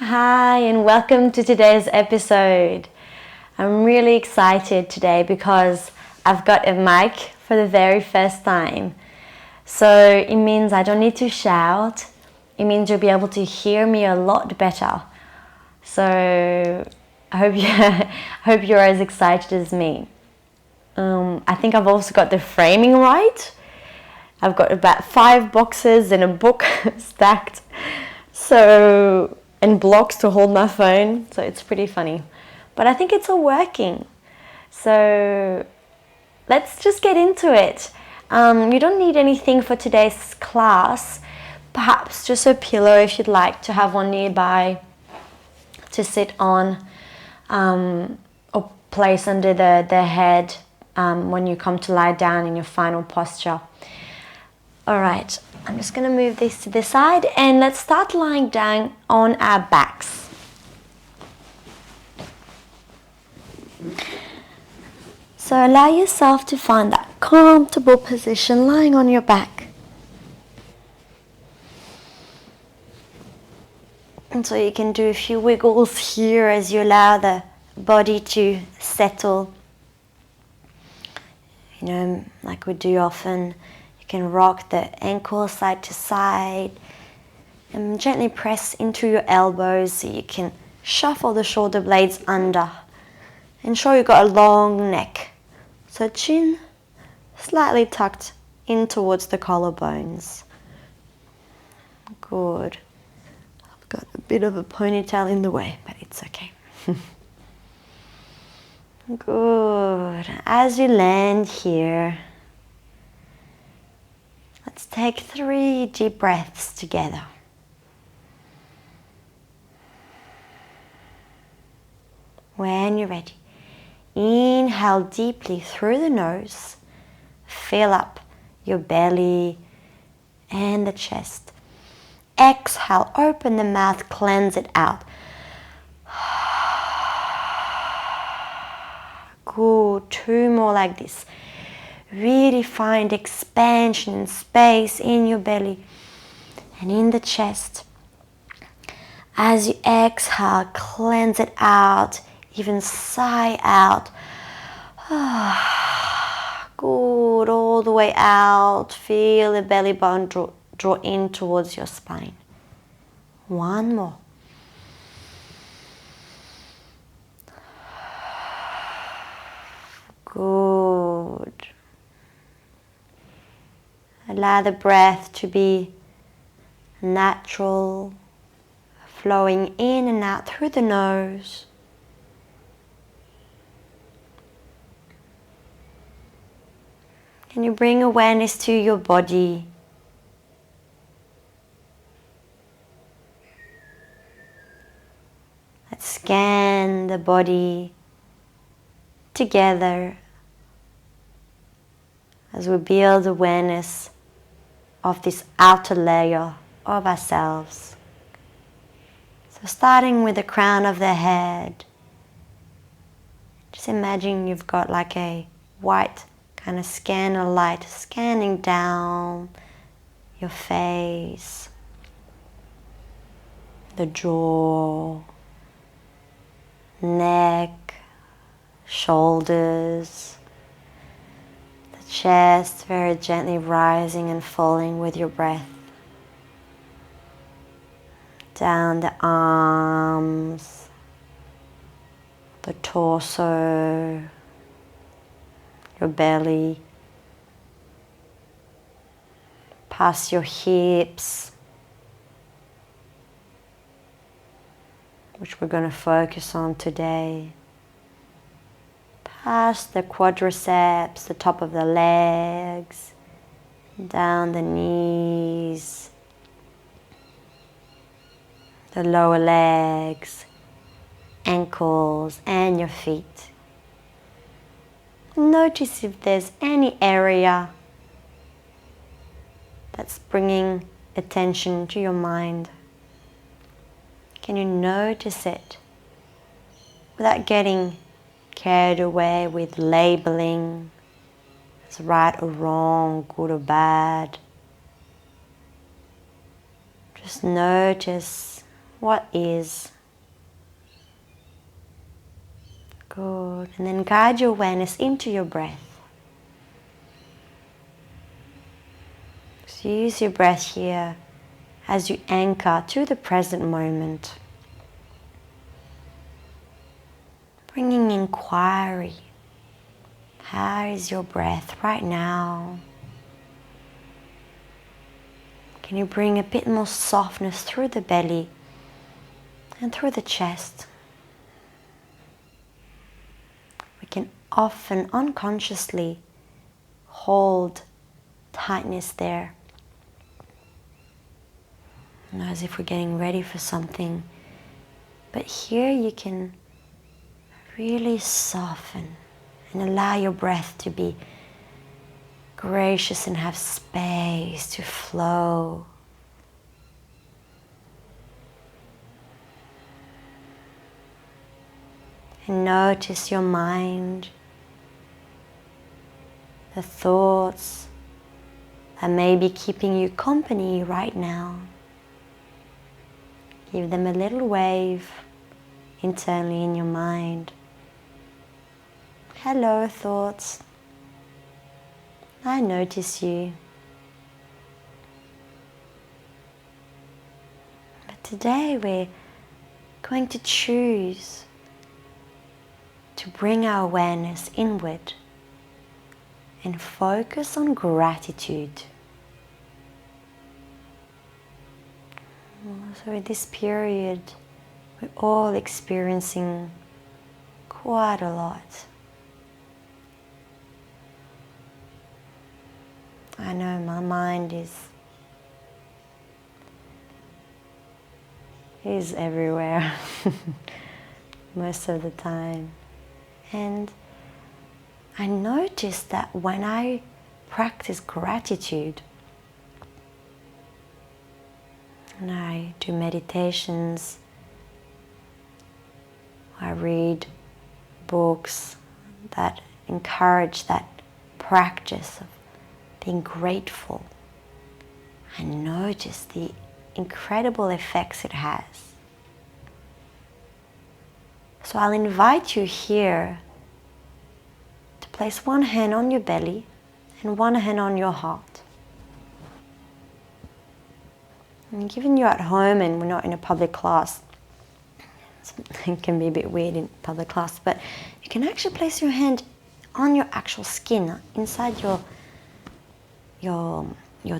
Hi, and welcome to today's episode. I'm really excited today because I've got a mic for the very first time. So it means I don't need to shout. It means you'll be able to hear me a lot better. So I hope you're as excited as me. I think I've also got the framing right. I've got about 5 boxes and a book stacked. And blocks to hold my phone, so it's pretty funny. But I think it's all working. So let's just get into it. You don't need anything for today's class. Perhaps just a pillow if you'd like to have one nearby to sit on, or place under the head when you come to lie down in your final posture. Alright, I'm just going to move this to the side and let's start lying down on our backs. So allow yourself to find that comfortable position lying on your back. And so you can do a few wiggles here as you allow the body to settle. You know, like we do often. You can rock the ankles side to side and gently press into your elbows so you can shuffle the shoulder blades under. Ensure you've got a long neck. So chin slightly tucked in towards the collarbones. Good. I've got a bit of a ponytail in the way, but it's okay. Good. As you land here, let's take 3 deep breaths together. When you're ready, inhale deeply through the nose, fill up your belly and the chest. Exhale, open the mouth, cleanse it out. Good, 2 more like this. Really find expansion and space in your belly and in the chest. As you exhale, cleanse it out, even sigh out. Good, all the way out. Feel the belly button draw in towards your spine. 1 more. Good. Allow the breath to be natural, flowing in and out through the nose. Can you bring awareness to your body? Let's scan the body together as we build awareness of this outer layer of ourselves. So starting with the crown of the head, just imagine you've got like a white kind of scanner light scanning down your face, the jaw, neck, shoulders, the chest very gently rising and falling with your breath. Down the arms, the torso, your belly, past your hips, which we're going to focus on today, past the quadriceps, the top of the legs, down the knees, the lower legs, ankles, and your feet. Notice if there's any area that's bringing attention to your mind. Can you notice it without getting carried away with labeling as right or wrong, good or bad? Just notice what is. Good. And then guide your awareness into your breath. So use your breath here as you anchor to the present moment. Bringing inquiry. How is your breath right now? Can you bring a bit more softness through the belly and through the chest? We can often unconsciously hold tightness there, as if we're getting ready for something. But here you can really soften and allow your breath to be gracious and have space to flow. And notice your mind, the thoughts that may be keeping you company right now. Give them a little wave internally in your mind. Hello, thoughts. I notice you. But today we're going to choose to bring our awareness inward and focus on gratitude. So in this period, we're all experiencing quite a lot. I know my mind is everywhere most of the time. And I noticed that when I practice gratitude and I do meditations, I read books that encourage that practice of being grateful, I notice the incredible effects it has. So I'll invite you here to place one hand on your belly and one hand on your heart. And given you're at home and we're not in a public class, it can be a bit weird in public class, but you can actually place your hand on your actual skin, inside your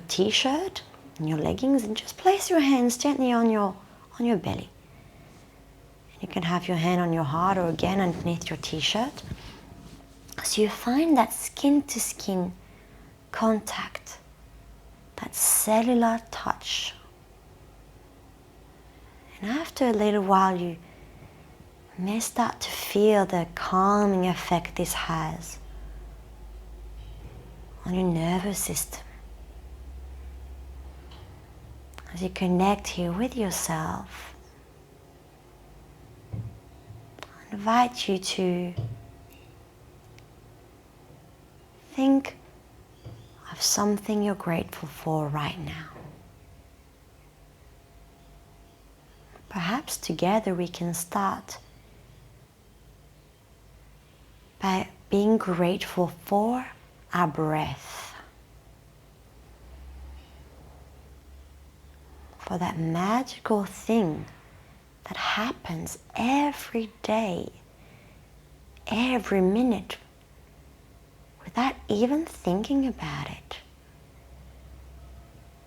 t-shirt and your leggings, and just place your hands gently on your belly. You can have your hand on your heart or again underneath your t-shirt. So you find that skin-to-skin contact, that cellular touch. And after a little while, you may start to feel the calming effect this has on your nervous system. As you connect here with yourself, I invite you to think of something you're grateful for right now. Perhaps together we can start by being grateful for our breath, for that magical thing that happens every day, every minute, without even thinking about it.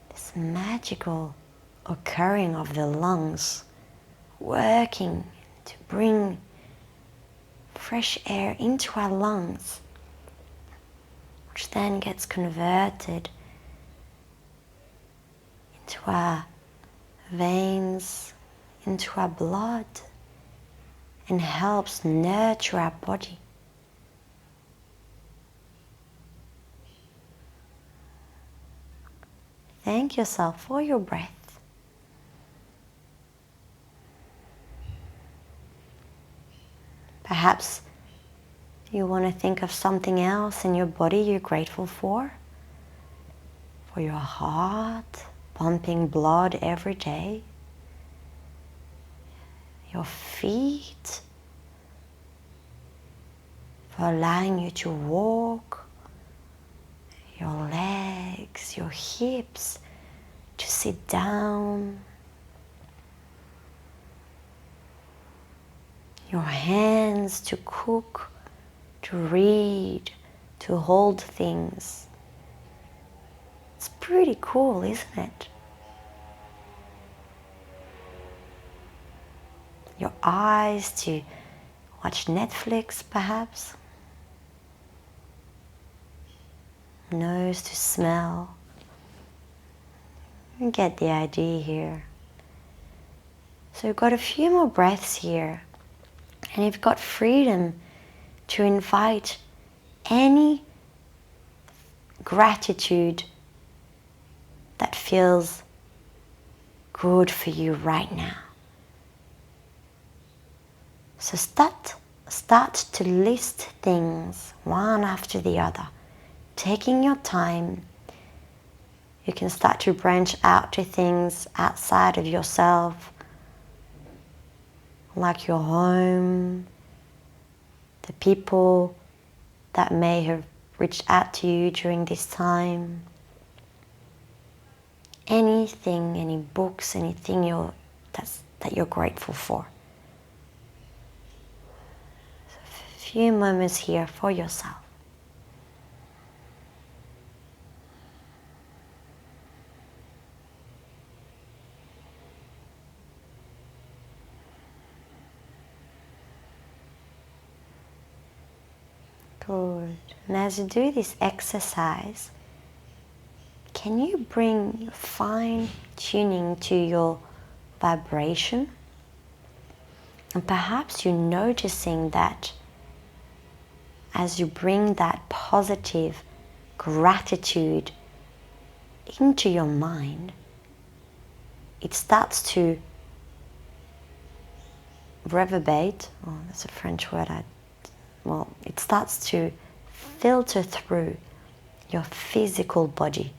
This magical occurring of the lungs working to bring fresh air into our lungs, which then gets converted into our veins, into our blood, and helps nurture our body. Thank yourself for your breath. Perhaps you want to think of something else in your body you're grateful for your heart pumping blood every day, your feet, for allowing you to walk, your legs, your hips, to sit down, your hands to cook, to read, to hold things. It's pretty cool, isn't it? Your eyes to watch Netflix, perhaps. Nose to smell. You get the idea here. So you've got a few more breaths here, and you've got freedom to invite any gratitude that feels good for you right now. So start to list things one after the other, taking your time. You can start to branch out to things outside of yourself, like your home, the people that may have reached out to you during this time. Anything, any books, anything that you're grateful for. So a few moments here for yourself. Good. And as you do this exercise, can you bring fine tuning to your vibration? And perhaps you're noticing that as you bring that positive gratitude into your mind, it starts to reverberate. Oh, that's a French word. It starts to filter through your physical body.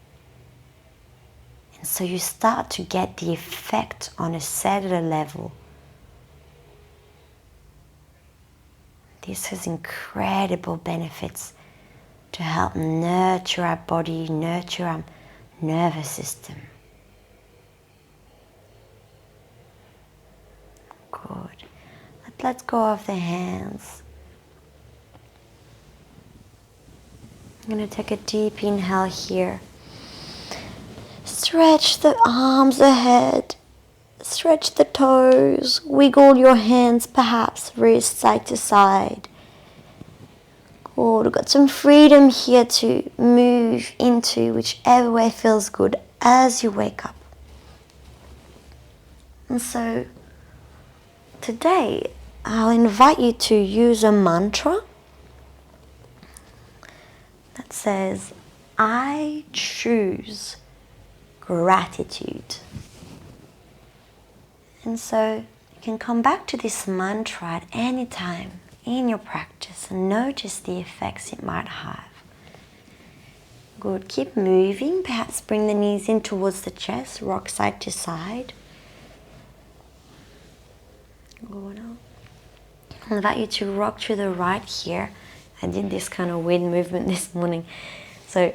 And so you start to get the effect on a cellular level. This has incredible benefits to help nurture our body, nurture our nervous system. Good. Let's go of the hands. I'm going to take a deep inhale here. Stretch the arms ahead. Stretch the toes. Wiggle your hands, perhaps wrist side to side. Good. We've got some freedom here to move into whichever way feels good as you wake up. And so today I'll invite you to use a mantra that says, I choose gratitude. And so you can come back to this mantra at any time in your practice and notice the effects it might have. Good. Keep moving. Perhaps bring the knees in towards the chest, rock side to side. Good. I'll invite you to rock to the right here. I did this kind of weird movement this morning. So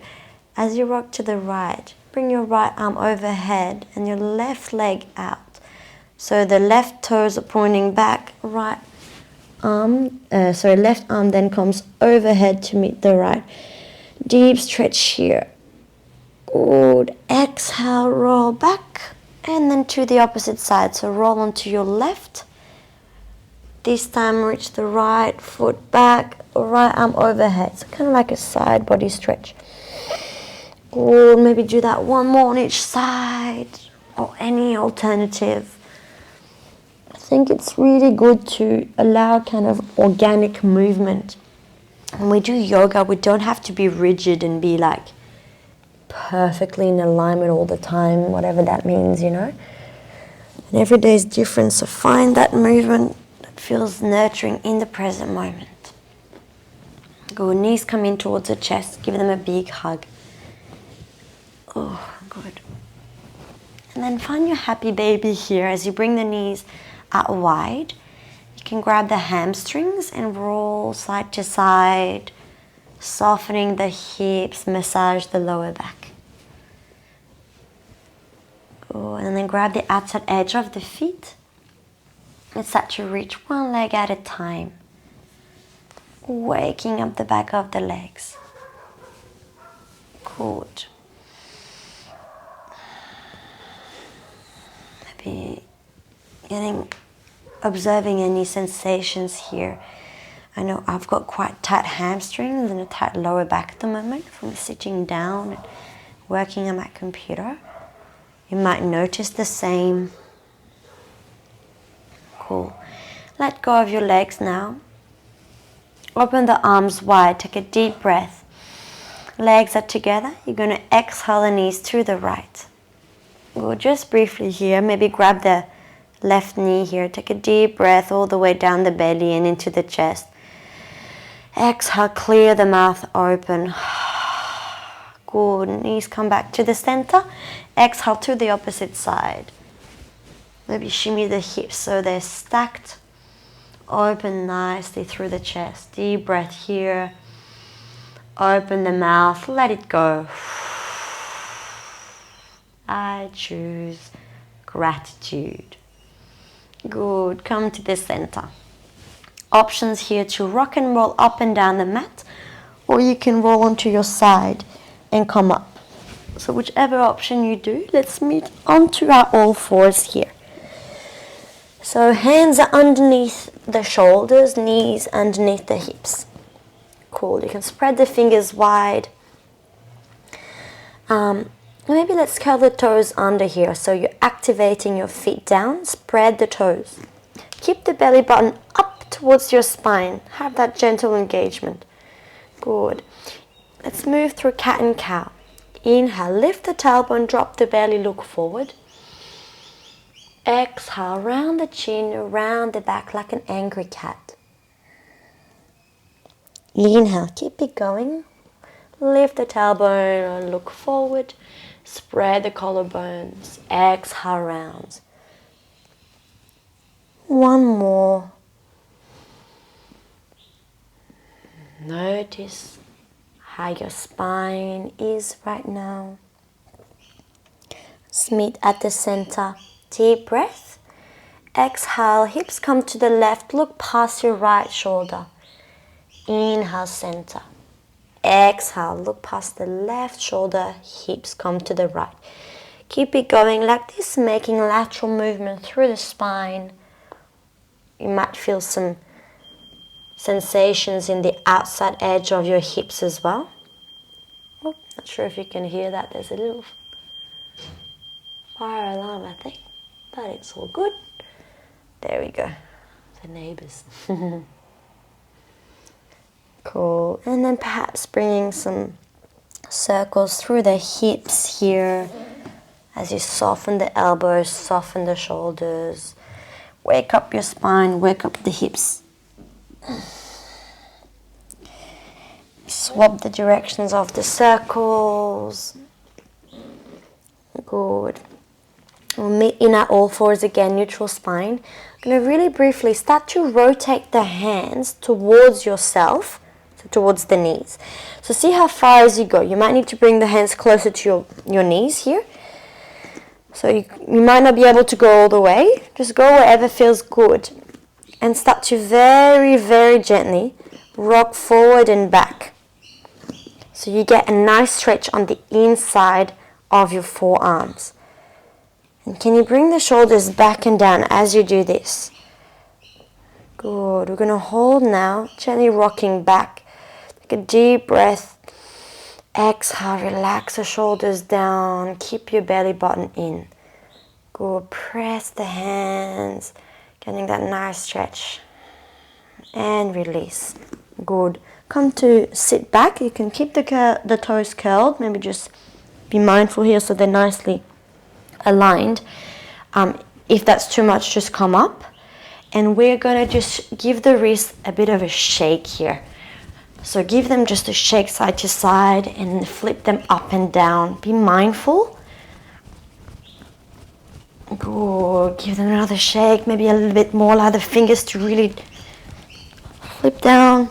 as you rock to the right, bring your right arm overhead and your left leg out. So the left toes are pointing back, left arm then comes overhead to meet the right. Deep stretch here. Good. Exhale, roll back and then to the opposite side. So roll onto your left. This time reach the right foot back, right arm overhead. So kind of like a side body stretch. Or maybe do that one more on each side or any alternative. I think it's really good to allow kind of organic movement. When we do yoga, we don't have to be rigid and be like perfectly in alignment all the time, whatever that means, you know. And every day is different, so find that movement that feels nurturing in the present moment. Good. Knees come in towards the chest, give them a big hug. Oh, good. And then find your happy baby here as you bring the knees out wide. You can grab the hamstrings and roll side to side, softening the hips, massage the lower back. Good. And then grab the outside edge of the feet and start to reach one leg at a time, waking up the back of the legs. Good. Maybe observing any sensations here. I know I've got quite tight hamstrings and a tight lower back at the moment from sitting down and working on my computer. You might notice the same. Cool. Let go of your legs now. Open the arms wide. Take a deep breath. Legs are together. You're going to exhale the knees to the right. We'll just briefly here, maybe grab the left knee here. Take a deep breath all the way down the belly and into the chest. Exhale, clear the mouth open. Good. Knees come back to the center. Exhale to the opposite side. Maybe shimmy the hips so they're stacked. Open nicely through the chest. Deep breath here. Open the mouth. Let it go. I choose gratitude. Good. Come to the center. Options here to rock and roll up and down the mat, or you can roll onto your side and come up. So whichever option you do, let's meet onto our all fours here. So hands are underneath the shoulders, knees underneath the hips. Cool. You can spread the fingers wide. Maybe let's curl the toes under here. So you're activating your feet down. Spread the toes. Keep the belly button up towards your spine. Have that gentle engagement. Good. Let's move through cat and cow. Inhale, lift the tailbone, drop the belly, look forward. Exhale, round the chin, around the back like an angry cat. Inhale, keep it going. Lift the tailbone and look forward. Spread the collarbones. Exhale, round. One more. Notice how your spine is right now. Let's meet at the center. Deep breath. Exhale, hips come to the left. Look past your right shoulder. Inhale, center. Exhale, look past the left shoulder. Hips come to the right. Keep it going like this, making lateral movement through the spine. You might feel some sensations in the outside edge of your hips as well. Oh, not sure if you can hear that. There's a little fire alarm, I think, but it's all good. There we go. The neighbors. Cool. And then perhaps bringing some circles through the hips here as you soften the elbows, soften the shoulders. Wake up your spine, wake up the hips. Swap the directions of the circles. Good. We'll meet in our all fours again, neutral spine. I'm going to really briefly start to rotate the hands towards yourself, so towards the knees. So see how far as you go. You might need to bring the hands closer to your knees here. So you might not be able to go all the way. Just go wherever feels good. And start to very, very gently rock forward and back. So you get a nice stretch on the inside of your forearms. And can you bring the shoulders back and down as you do this? Good. We're going to hold now, gently rocking back. Take a deep breath. Exhale, relax the shoulders down. Keep your belly button in. Good. Press the hands, getting that nice stretch. And release. Good. Come to sit back. You can keep the toes curled. Maybe just be mindful here so they're nicely aligned. If that's too much, just come up. And we're going to just give the wrists a bit of a shake here. So give them just a shake side to side and flip them up and down. Be mindful. Good. Give them another shake, maybe a little bit more. Allow the fingers to really flip down.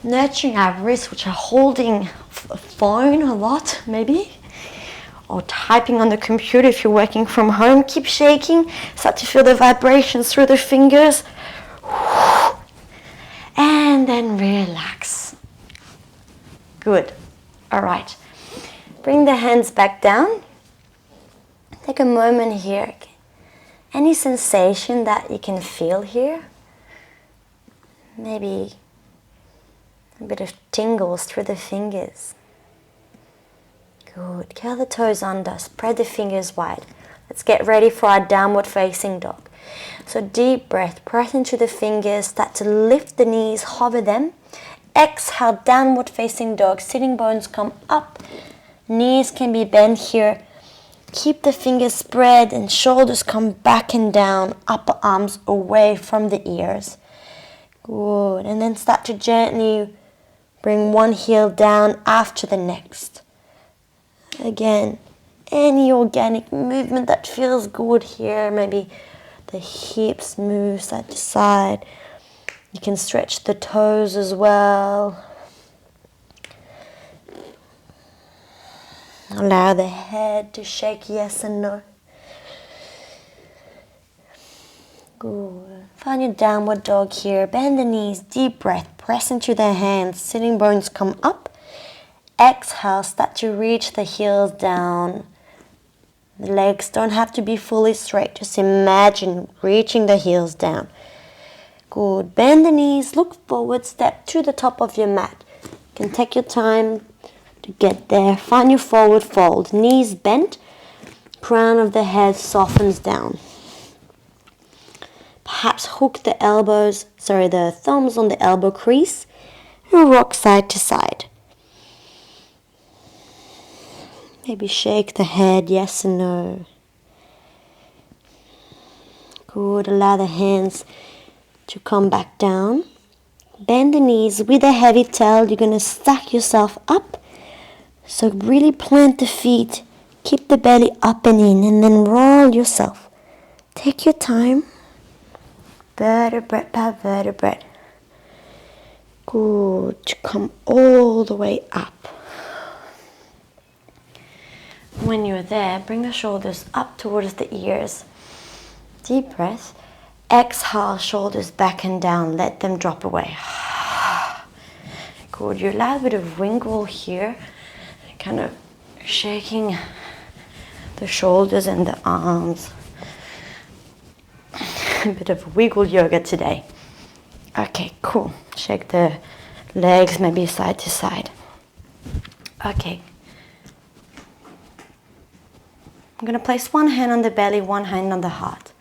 Nurturing our wrists, which are holding a phone a lot, maybe. Or typing on the computer if you're working from home. Keep shaking. Start to feel the vibrations through the fingers. And then relax. Good. All right. Bring the hands back down. Take a moment here. Any sensation that you can feel here? Maybe a bit of tingles through the fingers. Good. Curl the toes under. Spread the fingers wide. Let's get ready for our downward facing dog. So deep breath. Press into the fingers. Start to lift the knees. Hover them. Exhale, downward facing dog. Sitting bones come up. Knees can be bent here. Keep the fingers spread and shoulders come back and down. Upper arms away from the ears. Good. And then start to gently bring one heel down after the next. Again, any organic movement that feels good here. Maybe the hips move side to side. You can stretch the toes as well. Allow the head to shake yes and no. Good. Find your downward dog here. Bend the knees, deep breath. Press into the hands. Sitting bones come up. Exhale, start to reach the heels down. The legs don't have to be fully straight. Just imagine reaching the heels down. Good. Bend the knees, look forward, step to the top of your mat. You can take your time to get there. Find your forward fold. Knees bent. Crown of the head softens down. Perhaps hook the the thumbs on the elbow crease and rock side to side. Maybe shake the head, yes and no. Good. Allow the hands to come back down. Bend the knees with a heavy tail. You're going to stack yourself up. So really plant the feet. Keep the belly up and in, and then roll yourself. Take your time. Vertebrae by vertebrae. Good. Come all the way up. When you're there, bring the shoulders up towards the ears. Deep breath. Exhale, shoulders back and down. Let them drop away. Good. You allow a bit of wiggle here. Kind of shaking the shoulders and the arms. A bit of wiggle yoga today. Okay, cool. Shake the legs maybe side to side. Okay. I'm going to place one hand on the belly, one hand on the heart.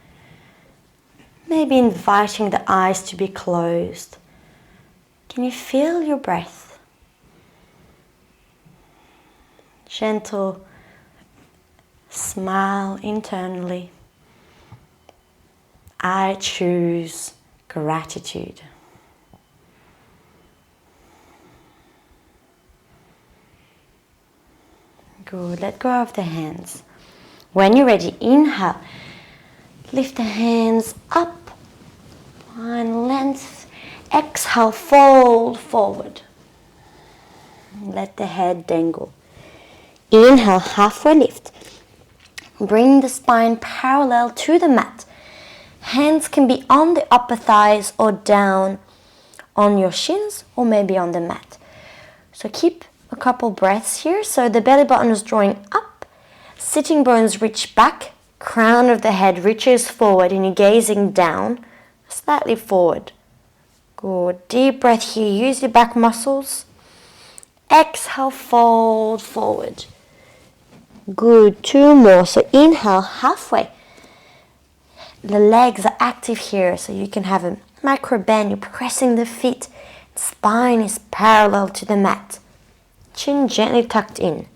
Maybe inviting the eyes to be closed. Can you feel your breath? Gentle smile internally. I choose gratitude. Good. Let go of the hands. When you're ready, inhale. Lift the hands up. Find length. Exhale, fold forward. Let the head dangle. Inhale, halfway lift. Bring the spine parallel to the mat. Hands can be on the upper thighs or down on your shins or maybe on the mat. So keep a couple breaths here. So the belly button is drawing up. Sitting bones reach back. Crown of the head reaches forward and you're gazing down, slightly forward. Good. Deep breath here. Use your back muscles. Exhale, fold forward. Good. Two more. So inhale, halfway. The legs are active here, so you can have a micro bend. You're pressing the feet. Spine is parallel to the mat. Chin gently tucked in.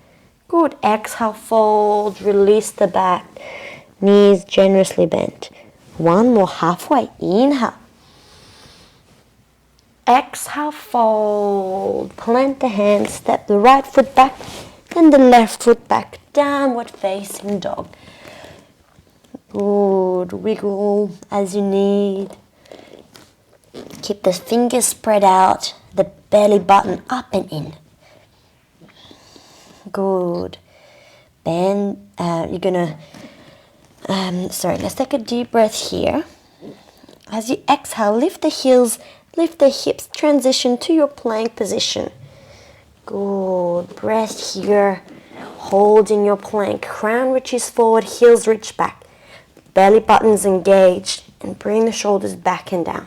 Good. Exhale, fold. Release the back. Knees generously bent. One more, halfway. Inhale. Exhale, fold. Plant the hands. Step the right foot back and the left foot back. Downward facing dog. Good. Wiggle as you need. Keep the fingers spread out, the belly button up and in. Good. Bend. You're gonna. Let's take a deep breath here. As you exhale, lift the heels, lift the hips, transition to your plank position. Good. Breath here. Holding your plank. Crown reaches forward, heels reach back. Belly button's engaged, and bring the shoulders back and down.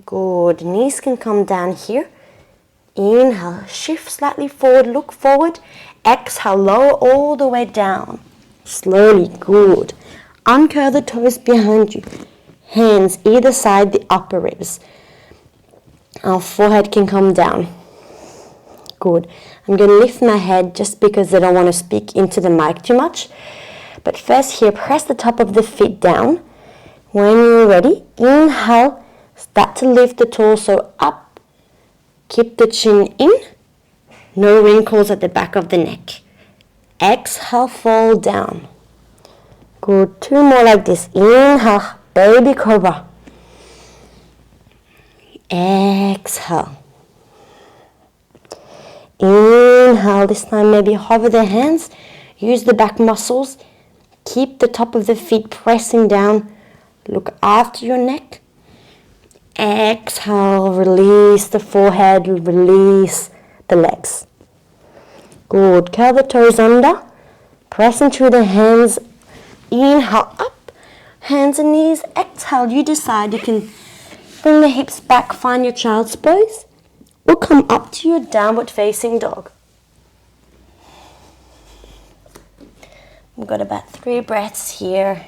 Good. Knees can come down here. Inhale, shift slightly forward, look forward. Exhale, lower all the way down. Slowly. Good. Uncurl the toes behind you. Hands either side the upper ribs. Our forehead can come down. Good. I'm going to lift my head just because I don't want to speak into the mic too much. But first here, press the top of the feet down. When you're ready, inhale, start to lift the torso up. Keep the chin in. No wrinkles at the back of the neck. Exhale, fall down. Good. 2 more like this. Inhale, baby cobra. Exhale. Inhale, this time maybe hover the hands. Use the back muscles. Keep the top of the feet pressing down. Look after your neck. Exhale, release the forehead, release the legs. Good. Curl the toes under. Press into the hands. Inhale, up. Hands and knees. Exhale, you decide. You can bring the hips back, find your child's pose, or come up to your downward facing dog. We've got about 3 breaths here.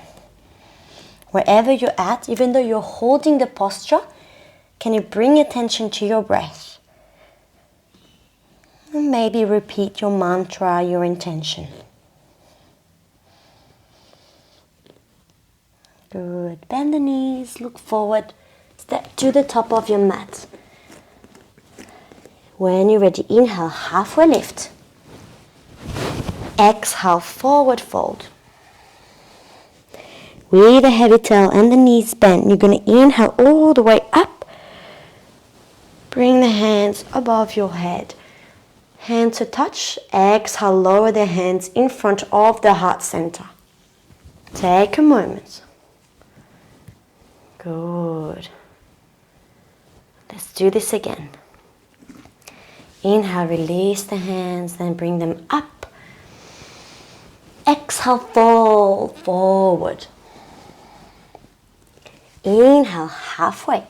Wherever you're at, even though you're holding the posture, can you bring attention to your breath? And maybe repeat your mantra, your intention. Good. Bend the knees, look forward, step to the top of your mat. When you're ready, inhale, halfway lift. Exhale, forward fold. With the heavy tail and the knees bent, you're going to inhale all the way up. Bring the hands above your head. Hands to touch. Exhale, lower the hands in front of the heart center. Take a moment. Good. Let's do this again. Inhale, release the hands, then bring them up. Exhale, fold forward. Inhale, halfway.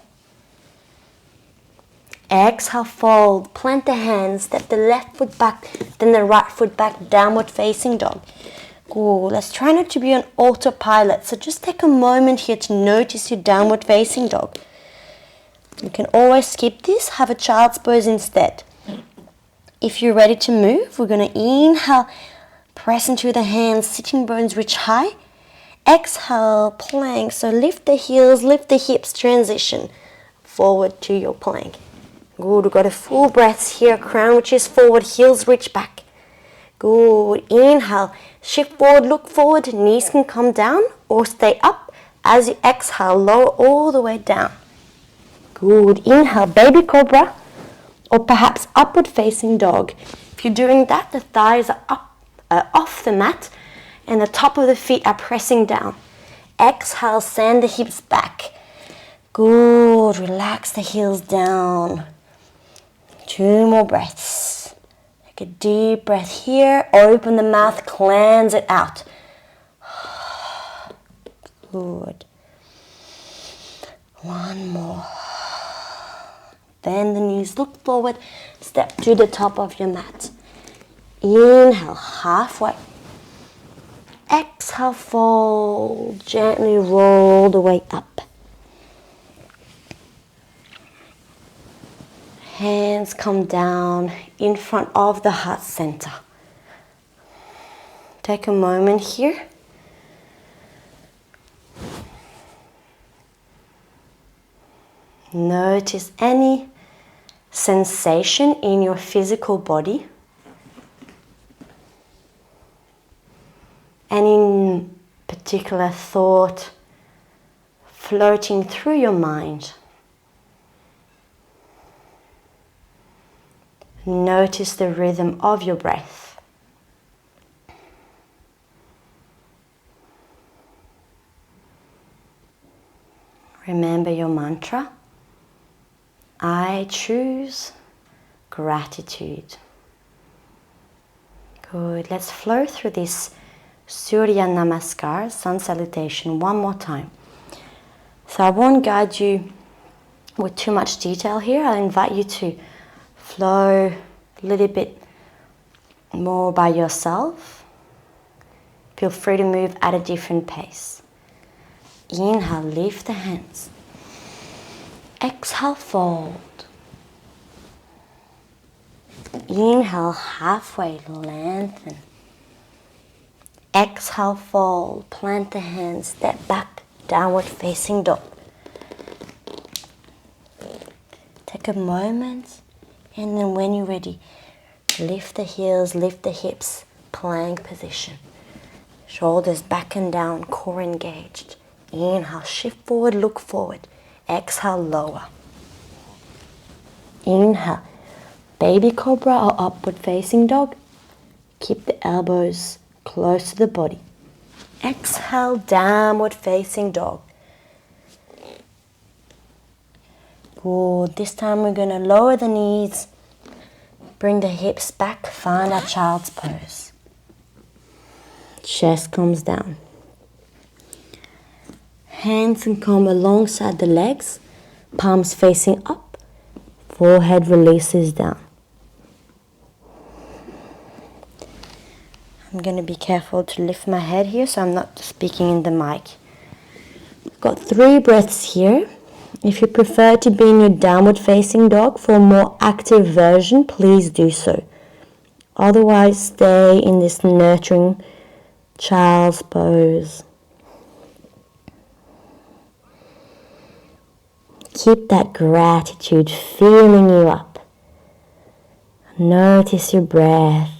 Exhale, fold. Plant the hands, step the left foot back, then the right foot back, downward facing dog. Good. Let's try not to be on autopilot. So just take a moment here to notice your downward facing dog. You can always skip this, have a child's pose instead. If you're ready to move, we're going to inhale, press into the hands, sitting bones reach high. Exhale, plank. So lift the heels, lift the hips, transition forward to your plank. Good. We've got a full breath here. Crown reaches forward, heels reach back. Good. Inhale, shift forward, look forward. Knees can come down or stay up. As you exhale, lower all the way down. Good. Inhale, baby cobra, or perhaps upward facing dog. If you're doing that, the thighs are up, off the mat, and the top of the feet are pressing down. Exhale, send the hips back. Good. Relax the heels down. 2 more breaths. Take a deep breath here. Open the mouth, cleanse it out. Good. 1 more. Bend the knees, look forward, step to the top of your mat. Inhale, halfway. Exhale, fold. Gently roll the way up. Hands come down in front of the heart center. Take a moment here. Notice any sensation in your physical body. Any particular thought floating through your mind. Notice the rhythm of your breath. Remember your mantra. I choose gratitude. Good. Let's flow through this Surya Namaskar, sun salutation, one more time. So I won't guide you with too much detail here. I'll invite you to flow a little bit more by yourself. Feel free to move at a different pace. Inhale, lift the hands. Exhale, fold. Inhale, halfway, lengthen. Exhale, fold. Plant the hands, step back, downward facing dog. Take a moment, and then when you're ready, lift the heels, lift the hips, plank position. Shoulders back and down, core engaged. Inhale, shift forward, look forward. Exhale, lower. Inhale, baby cobra or upward facing dog. Keep the elbows close to the body. Exhale, downward facing dog. Good. This time we're going to lower the knees. Bring the hips back, find our child's pose. Chest comes down. Hands can come alongside the legs, palms facing up, forehead releases down. I'm going to be careful to lift my head here so I'm not speaking in the mic. We've got 3 breaths here. If you prefer to be in your downward facing dog for a more active version, please do so. Otherwise, stay in this nurturing child's pose. Keep that gratitude filling you up. Notice your breath.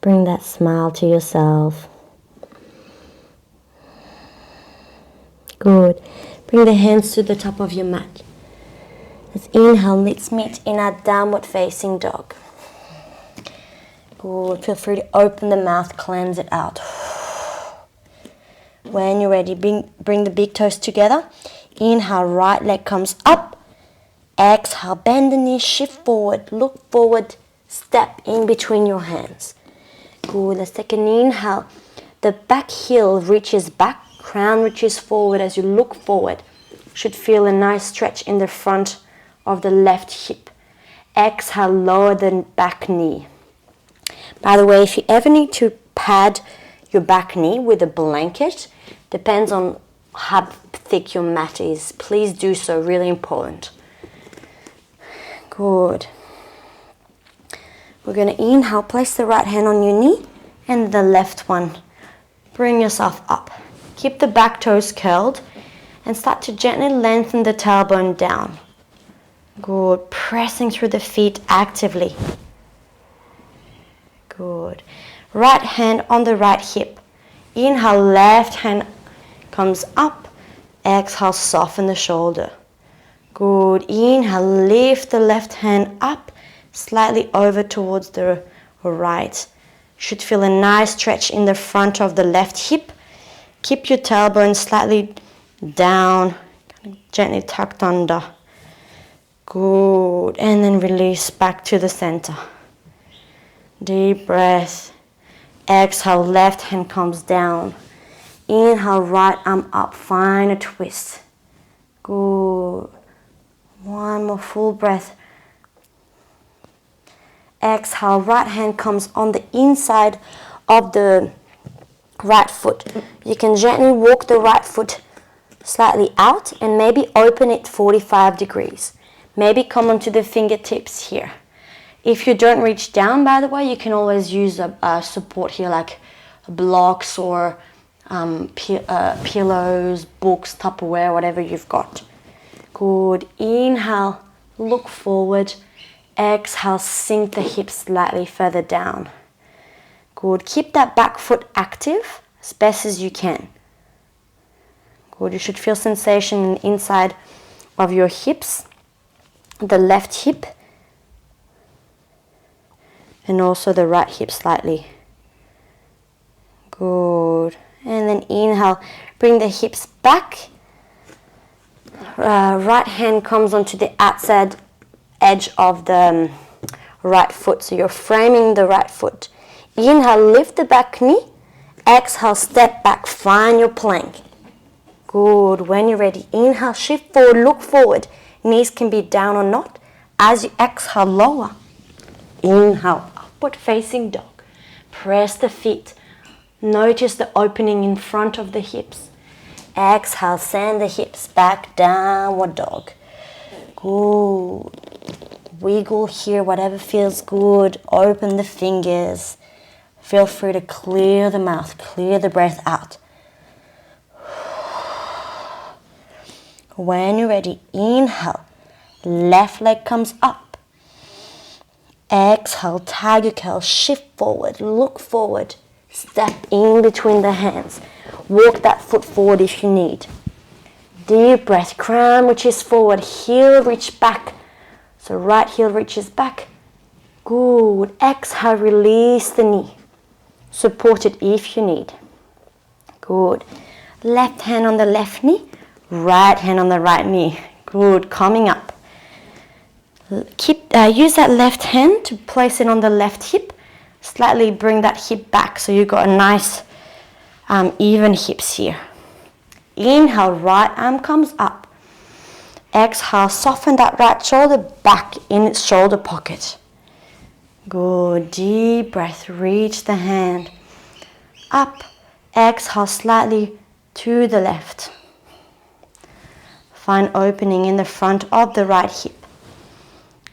Bring that smile to yourself. Good. Bring the hands to the top of your mat. Let's inhale. Let's meet in our downward facing dog. Good. Feel free to open the mouth, cleanse it out. When you're ready, bring the big toes together. Inhale, right leg comes up. Exhale, bend the knees, shift forward, look forward, step in between your hands. Good. Let's take an inhale. The back heel reaches back, crown reaches forward as you look forward. Should feel a nice stretch in the front of the left hip. Exhale, lower the back knee. By the way, if you ever need to pad your back knee with a blanket, depends on how thick your mat is. Please do so, really important. Good. We're going to inhale, place the right hand on your knee and the left one. Bring yourself up. Keep the back toes curled and start to gently lengthen the tailbone down. Good. Pressing through the feet actively. Good. Right hand on the right hip. Inhale, left hand comes up. Exhale, soften the shoulder. Good. Inhale, lift the left hand up, slightly over towards the right. Should feel a nice stretch in the front of the left hip. Keep your tailbone slightly down, gently tucked under. Good. And then release back to the center. Deep breath. Exhale, left hand comes down. Inhale, right arm up, find a twist. Good. One more full breath. Exhale, right hand comes on the inside of the right foot. You can gently walk the right foot slightly out and maybe open it 45 degrees. Maybe come onto the fingertips here. If you don't reach down, by the way, you can always use a support here like blocks or pillows, books, Tupperware, whatever you've got. Good. Inhale, look forward. Exhale, sink the hips slightly further down. Good. Keep that back foot active as best as you can. Good. You should feel sensation inside of your hips, the left hip, and also the right hip slightly. Good. And then inhale, bring the hips back. Right hand comes onto the outside edge of the right foot. So you're framing the right foot. Inhale, lift the back knee. Exhale, step back, find your plank. Good. When you're ready, inhale, shift forward, look forward. Knees can be down or not. As you exhale, lower. Inhale, upward facing dog. Press the feet. Notice the opening in front of the hips. Exhale, send the hips back, downward dog. Good. Wiggle here, whatever feels good. Open the fingers. Feel free to clear the mouth, clear the breath out. When you're ready, inhale. Left leg comes up. Exhale, tiger curl, shift forward, look forward. Step in between the hands. Walk that foot forward if you need. Deep breath, crown reaches forward, heel reach back. So right heel reaches back. Good. Exhale, release the knee. Support it if you need. Good. Left hand on the left knee, right hand on the right knee. Good. Coming up. Use that left hand to place it on the left hip. Slightly bring that hip back so you've got a nice even hips here. Inhale, right arm comes up. Exhale, soften that right shoulder back in its shoulder pocket. Good. Deep breath, reach the hand up. Exhale, slightly to the left. Find opening in the front of the right hip.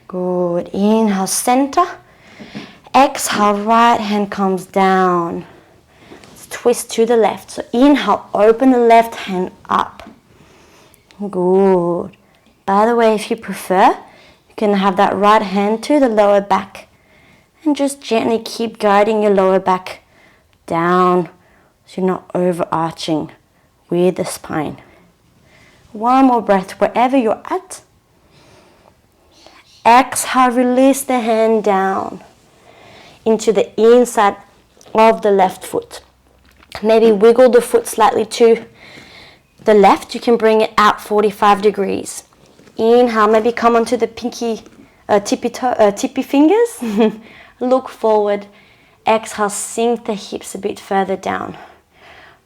Good. Inhale, center. Exhale, right hand comes down. Let's twist to the left. So inhale, open the left hand up. Good. By the way, if you prefer, you can have that right hand to the lower back. And just gently keep guiding your lower back down so you're not overarching with the spine. One more breath wherever you're at. Exhale, release the hand down into the inside of the left foot. Maybe wiggle the foot slightly to the left. You can bring it out 45 degrees. Inhale, maybe come onto the tippy fingers. Look forward. Exhale, sink the hips a bit further down.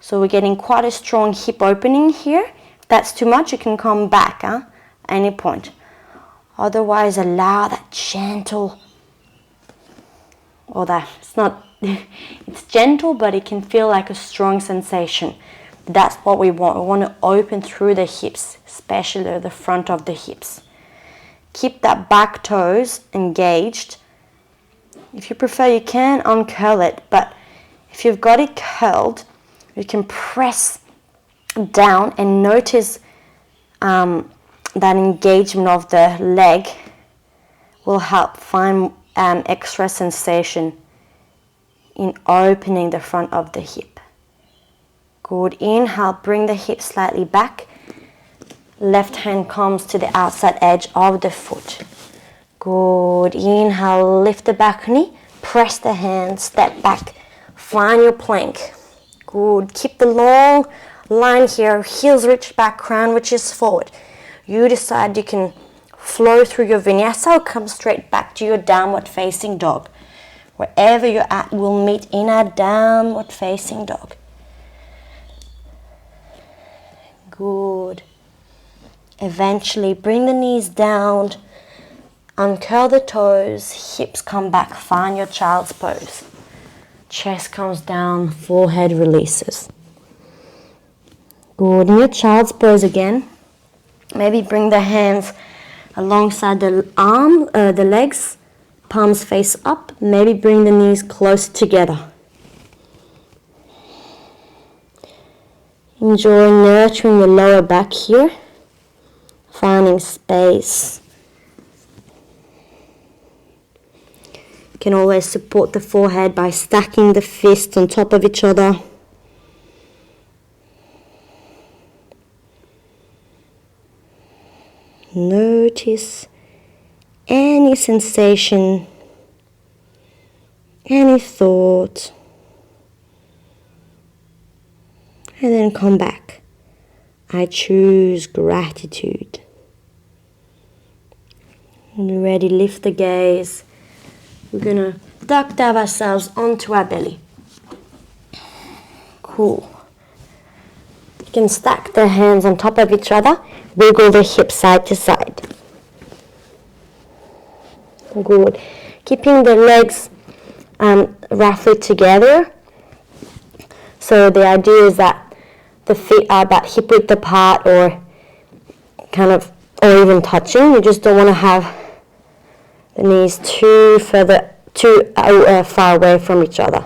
So we're getting quite a strong hip opening here. If that's too much, you can come back at any point. Otherwise, allow that gentle, it's gentle, but it can feel like a strong sensation. That's what we want. We want to open through the hips, especially the front of the hips. Keep that back toes engaged. If you prefer, you can uncurl it, but if you've got it curled, you can press down and notice that engagement of the leg will help find extra sensation in opening the front of the hip. Good. Inhale, bring the hip slightly back. Left hand comes to the outside edge of the foot. Good. Inhale, lift the back knee, press the hand, step back, find your plank. Good. Keep the long line here, heels reach back, crown reaches forward. You decide you can flow through your vinyasa or come straight back to your downward facing dog. Wherever you're at, we'll meet in our downward facing dog. Good. Eventually bring the knees down, uncurl the toes, hips come back, find your child's pose. Chest comes down, forehead releases. Good. In your child's pose again, maybe bring the hands alongside the legs, palms face up. Maybe bring the knees close together. Enjoy nurturing the lower back here, finding space. You can always support the forehead by stacking the fists on top of each other. Notice any sensation, any thought, and then come back. I choose gratitude. When you're ready, lift the gaze. We're going to duck dive ourselves onto our belly. Cool. You can stack the hands on top of each other. Wiggle the hips side to side. Good. Keeping the legs roughly together. So the idea is that the feet are about hip width apart or or even touching. You just don't want to have the knees too far away from each other.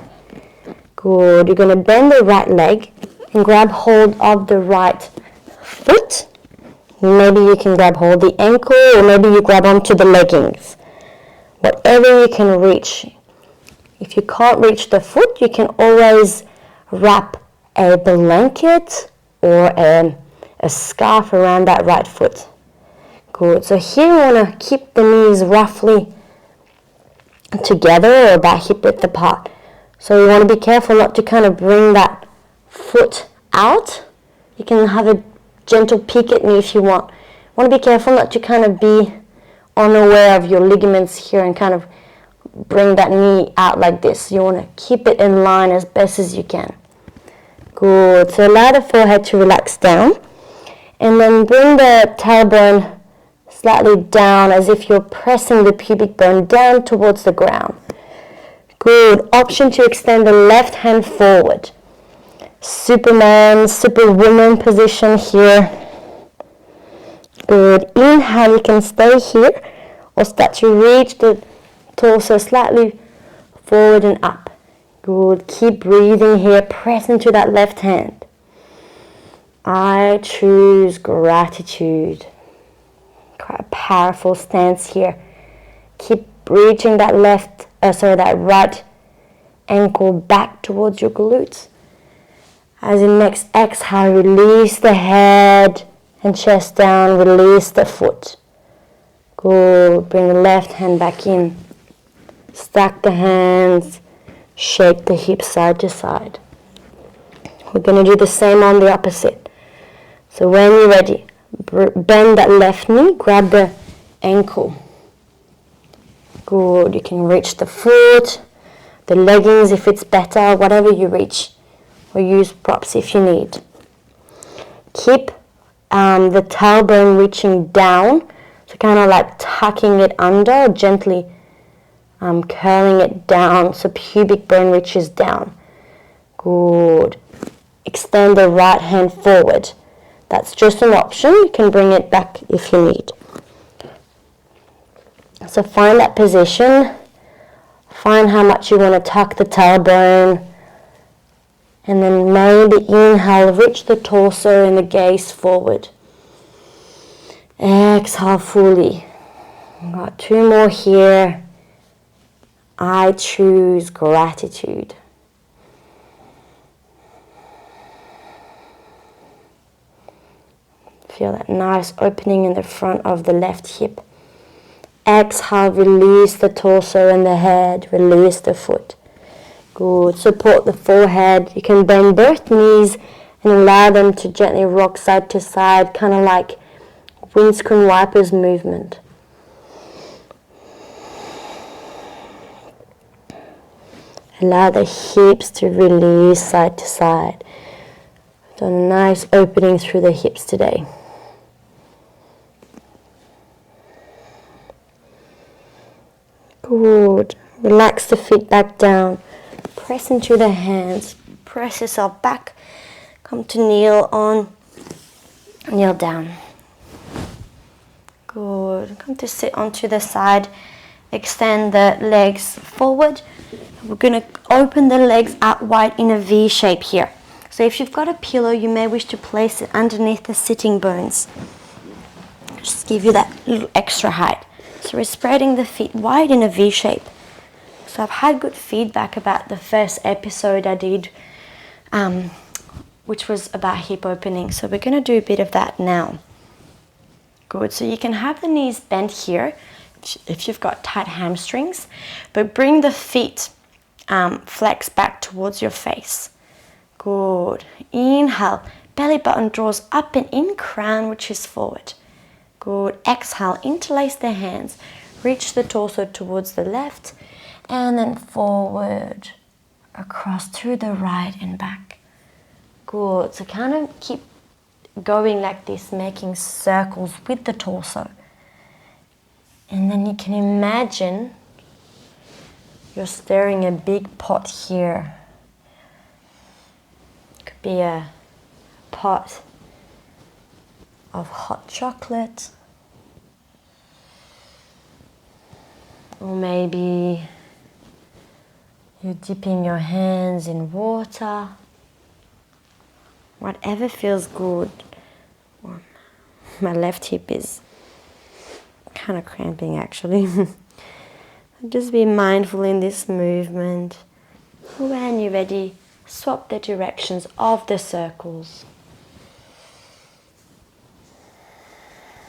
Good. You're going to bend the right leg and grab hold of the right foot. Maybe you can grab hold of the ankle, or maybe you grab onto the leggings. Whatever you can reach. If you can't reach the foot, you can always wrap a blanket or a scarf around that right foot. Good. So here you want to keep the knees roughly together or about hip width apart. So you want to be careful not to kind of bring that foot out. You can have a gentle peek at me if you want. Want to be careful not to kind of be unaware of your ligaments here and kind of bring that knee out like this. You want to keep it in line as best as you can. Good. So allow the forehead to relax down. And then bring the tailbone slightly down as if you're pressing the pubic bone down towards the ground. Good. Option to extend the left hand forward. Superman, superwoman position here. Good. Inhale, you can stay here or start to reach the torso slightly forward and up. Good. Keep breathing here. Press into that left hand. I choose gratitude. Quite a powerful stance here. Keep reaching that that right ankle back towards your glutes. As in next exhale, release the head and chest down, release the foot. Good. Bring the left hand back in. Stack the hands, shake the hips side to side. We're going to do the same on the opposite. So when you're ready, bend that left knee, grab the ankle. Good. You can reach the foot, the leggings if it's better, whatever you reach. Or use props if you need. Keep the tailbone reaching down, so kind of like tucking it under, or gently curling it down so pubic bone reaches down. Good. Extend the right hand forward. That's just an option. You can bring it back if you need. So find that position. Find how much you want to tuck the tailbone. And then maybe inhale, reach the torso and the gaze forward. Exhale fully. I've got 2 more here. I choose gratitude. Feel that nice opening in the front of the left hip. Exhale, release the torso and the head. Release the foot. Good. Support the forehead. You can bend both knees and allow them to gently rock side to side, kind of like windscreen wipers movement. Allow the hips to release side to side. Done a nice opening through the hips today. Good. Relax the feet back down. Press into the hands. Press yourself back. Come to kneel down. Good. Come to sit onto the side. Extend the legs forward. We're going to open the legs out wide in a V shape here. So if you've got a pillow, you may wish to place it underneath the sitting bones. Just give you that little extra height. So we're spreading the feet wide in a V shape. So I've had good feedback about the first episode I did, which was about hip opening. So we're going to do a bit of that now. Good. So you can have the knees bent here if you've got tight hamstrings, but bring the feet flex back towards your face. Good. Inhale, belly button draws up and in, crown reaches forward. Good. Exhale, interlace the hands, reach the torso towards the left, and then forward, across to the right and back. Good. So kind of keep going like this, making circles with the torso. And then you can imagine you're stirring a big pot here. It could be a pot of hot chocolate, or maybe you're dipping your hands in water. Whatever feels good. My left hip is kind of cramping actually. Just be mindful in this movement. When you're ready, swap the directions of the circles.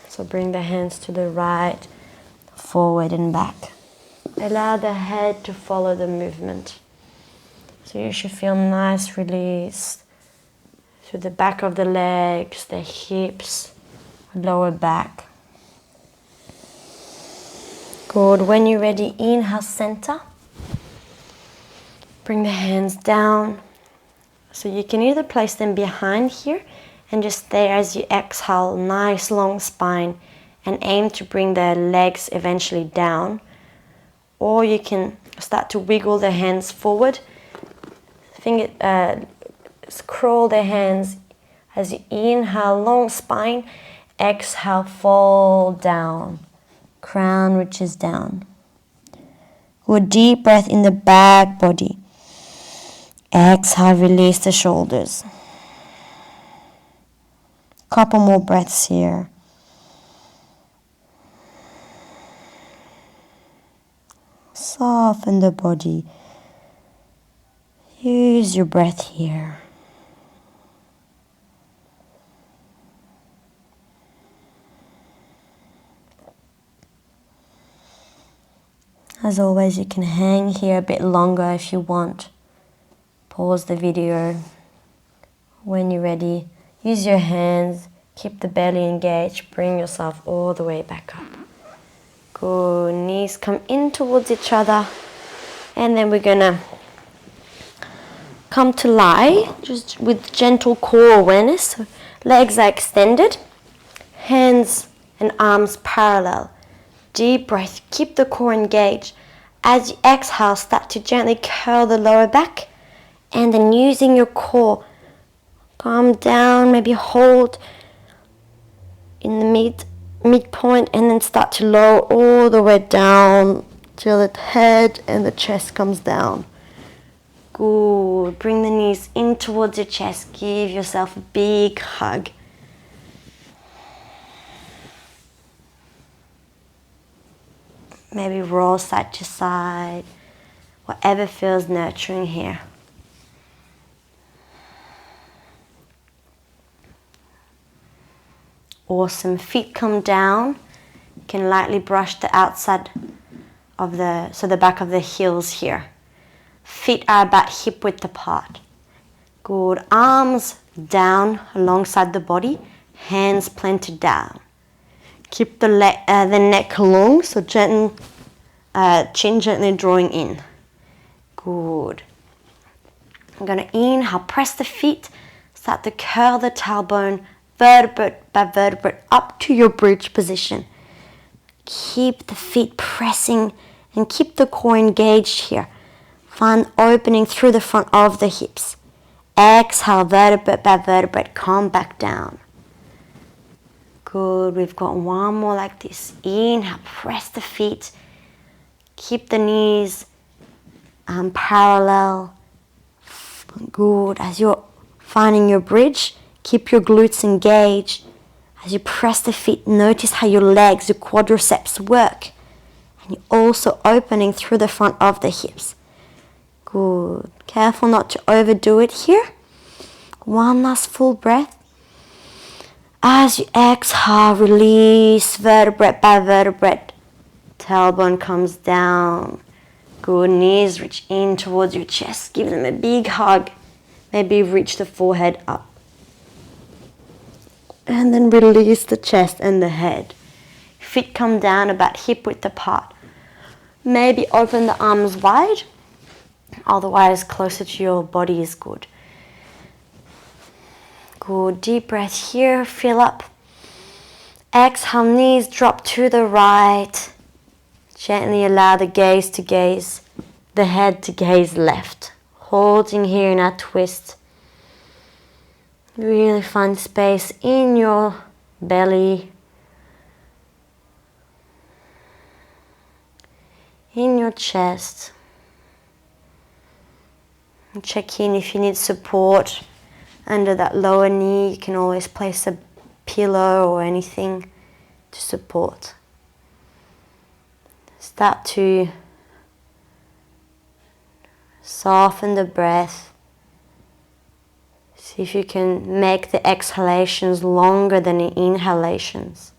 So bring the hands to the right, forward and back. Allow the head to follow the movement. So you should feel nice release through the back of the legs, the hips, lower back. Good. When you're ready, inhale, center. Bring the hands down. So you can either place them behind here and just stay as you exhale, nice long spine, and aim to bring the legs eventually down. Or you can start to wiggle the hands forward. Scroll the hands as you inhale, long spine. Exhale, fall down. Crown reaches down. Good. Deep breath in the back body. Exhale, release the shoulders. Couple more breaths here. Soften the body. Use your breath here. As always, you can hang here a bit longer if you want. Pause the video. When you're ready, use your hands, keep the belly engaged, bring yourself all the way back up. Good. Knees come in towards each other, and then we're gonna come to lie, just with gentle core awareness. So legs are extended, hands and arms parallel. Deep breath, keep the core engaged. As you exhale, start to gently curl the lower back, and then using your core, calm down, maybe hold in the midpoint, and then start to lower all the way down till the head and the chest comes down. Good. Bring the knees in towards your chest. Give yourself a big hug. Maybe roll side to side. Whatever feels nurturing here. Awesome. Feet come down. You can lightly brush the outside of the back of the heels here. Feet are about hip width apart. Good. Arms down alongside the body. Hands planted down. Keep the neck long, so chin gently drawing in. Good. I'm going to inhale, press the feet, start to curl the tailbone, vertebrae by vertebrae up to your bridge position. Keep the feet pressing and keep the core engaged here. Find opening through the front of the hips. Exhale, vertebrae by vertebrae, come back down. Good. We've got one more like this. Inhale, press the feet. Keep the knees parallel. Good. As you're finding your bridge, keep your glutes engaged. As you press the feet, notice how your legs, your quadriceps work. And you're also opening through the front of the hips. Good. Careful not to overdo it here. One last full breath. As you exhale, release vertebrae by vertebrae. Tailbone comes down. Good. Knees reach in towards your chest. Give them a big hug. Maybe reach the forehead up. And then release the chest and the head. Feet come down about hip width apart. Maybe open the arms wide. Otherwise, closer to your body is good. Good. Deep breath here. Fill up. Exhale, knees drop to the right. Gently allow the gaze to gaze, the head to gaze left. Holding here in our twist. Really find space in your belly, in your chest. And check in if you need support under that lower knee. You can always place a pillow or anything to support. Start to soften the breath. See if you can make the exhalations longer than the inhalations.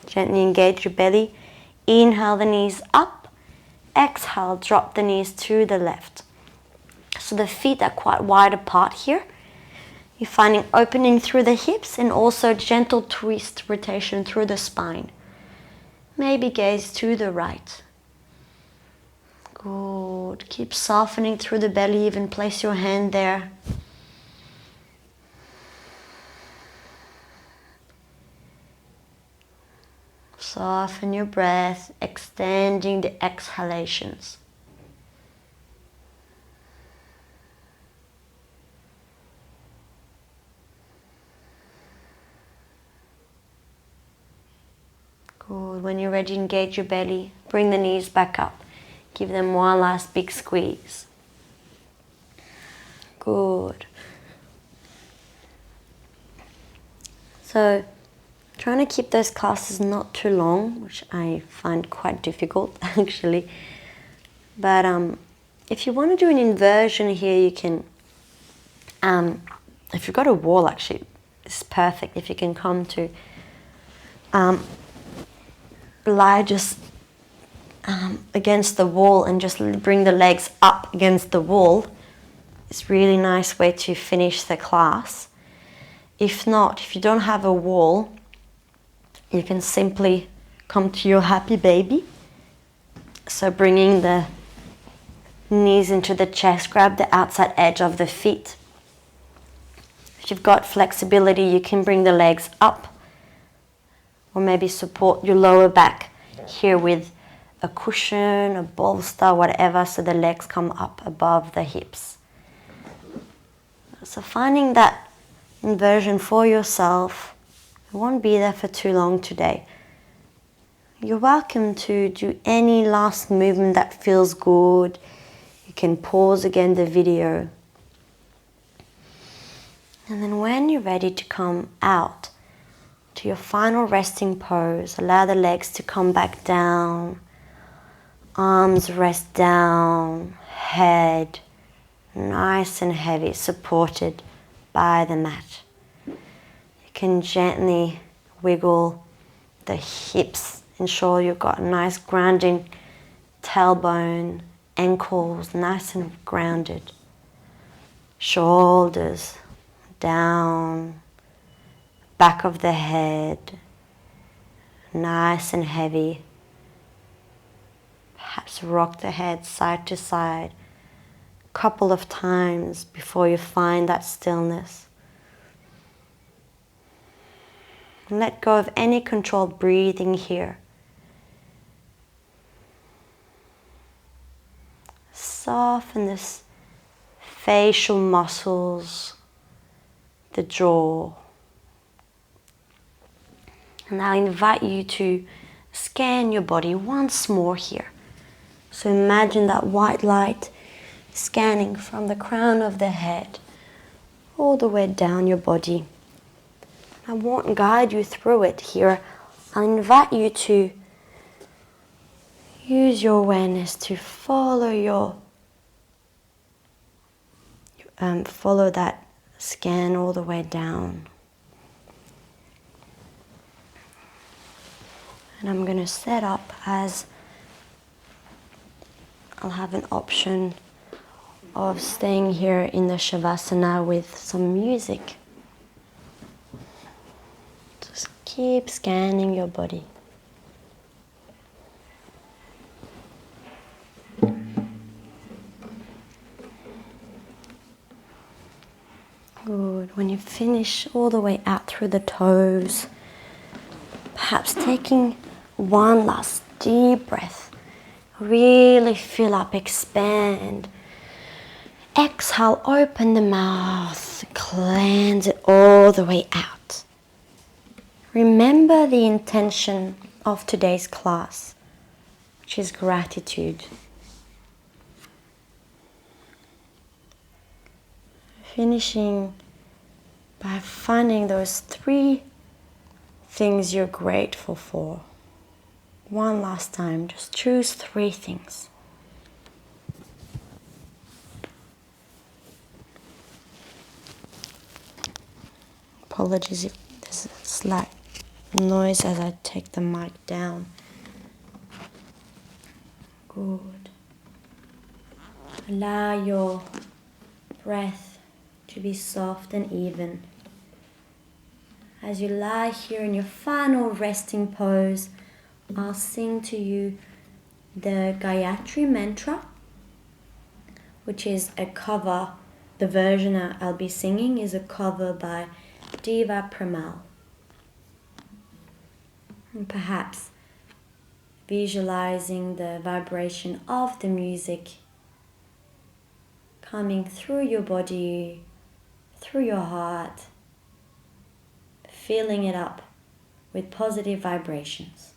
Gently engage your belly. Inhale the knees up. Exhale, drop the knees to the left. So the feet are quite wide apart here. You're finding opening through the hips and also gentle twist rotation through the spine. Maybe gaze to the right. Good. Keep softening through the belly, even place your hand there. Soften your breath, extending the exhalations. Good. When you're ready, engage your belly. Bring the knees back up. Give them one last big squeeze. Good. So, trying to keep those classes not too long, which I find quite difficult actually. But if you want to do an inversion here, you can, if you've got a wall actually, it's perfect if you can come to lie just against the wall and just bring the legs up against the wall. It's a really nice way to finish the class. If not, if you don't have a wall, you can simply come to your happy baby. So bringing the knees into the chest, grab the outside edge of the feet. If you've got flexibility, you can bring the legs up or maybe support your lower back here with a cushion, a bolster, whatever, so the legs come up above the hips. So finding that inversion for yourself. I won't be there for too long today. You're welcome to do any last movement that feels good. You can pause again the video. And then when you're ready to come out to your final resting pose, allow the legs to come back down. Arms rest down, head nice and heavy, supported by the mat. You can gently wiggle the hips, ensure you've got a nice grounding tailbone, ankles nice and grounded. Shoulders down, back of the head, nice and heavy. Perhaps rock the head side to side a couple of times before you find that stillness. And let go of any controlled breathing here. Soften this facial muscles, the jaw. And I invite you to scan your body once more here. So imagine that white light scanning from the crown of the head all the way down your body. I won't guide you through it here. I'll invite you to use your awareness to follow follow that scan all the way down. And I'm going to set up as I'll have an option of staying here in the Shavasana with some music. Just keep scanning your body. Good. When you finish all the way out through the toes, perhaps taking one last deep breath. Really fill up, expand. Exhale, open the mouth, cleanse it all the way out. Remember the intention of today's class, which is gratitude. Finishing by finding those 3 things you're grateful for. One last time, just choose 3 things. Apologies if there's a slight noise as I take the mic down. Good. Allow your breath to be soft and even. As you lie here in your final resting pose, I'll sing to you the Gayatri mantra, which is a cover. The version I'll be singing is a cover by Diva Premal. And perhaps visualizing the vibration of the music coming through your body, through your heart, filling it up with positive vibrations.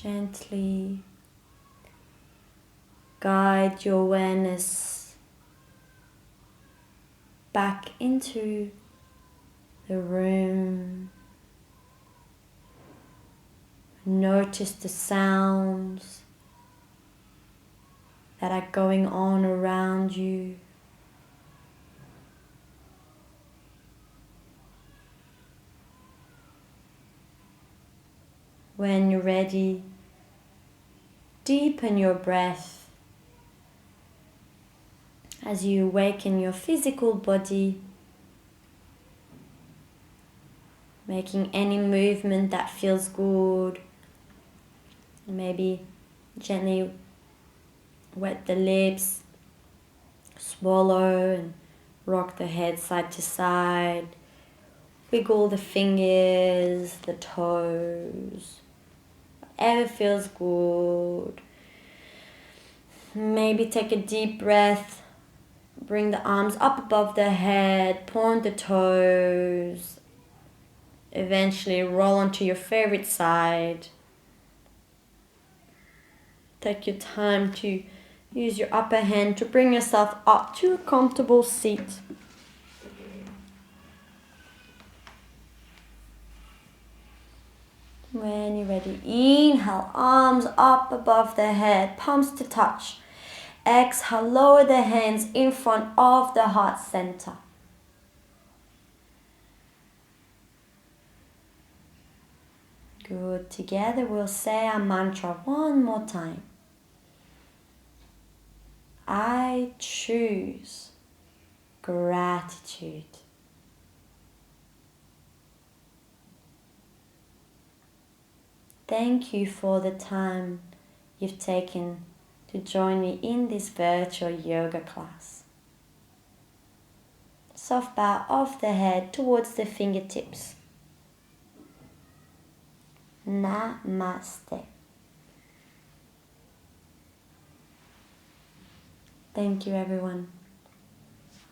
Gently guide your awareness back into the room. Notice the sounds that are going on around you. When you're ready, deepen your breath as you awaken your physical body, making any movement that feels good. Maybe gently wet the lips, swallow and rock the head side to side. Wiggle the fingers, the toes, whatever feels good. Maybe take a deep breath, bring the arms up above the head, point the toes, eventually roll onto your favorite side. Take your time to use your upper hand to bring yourself up to a comfortable seat. When you're ready, inhale, arms up above the head, palms to touch. Exhale, lower the hands in front of the heart center. Good. Together we'll say our mantra one more time. I choose gratitude. Thank you for the time you've taken to join me in this virtual yoga class. Soft bow of the head towards the fingertips. Namaste. Thank you, everyone.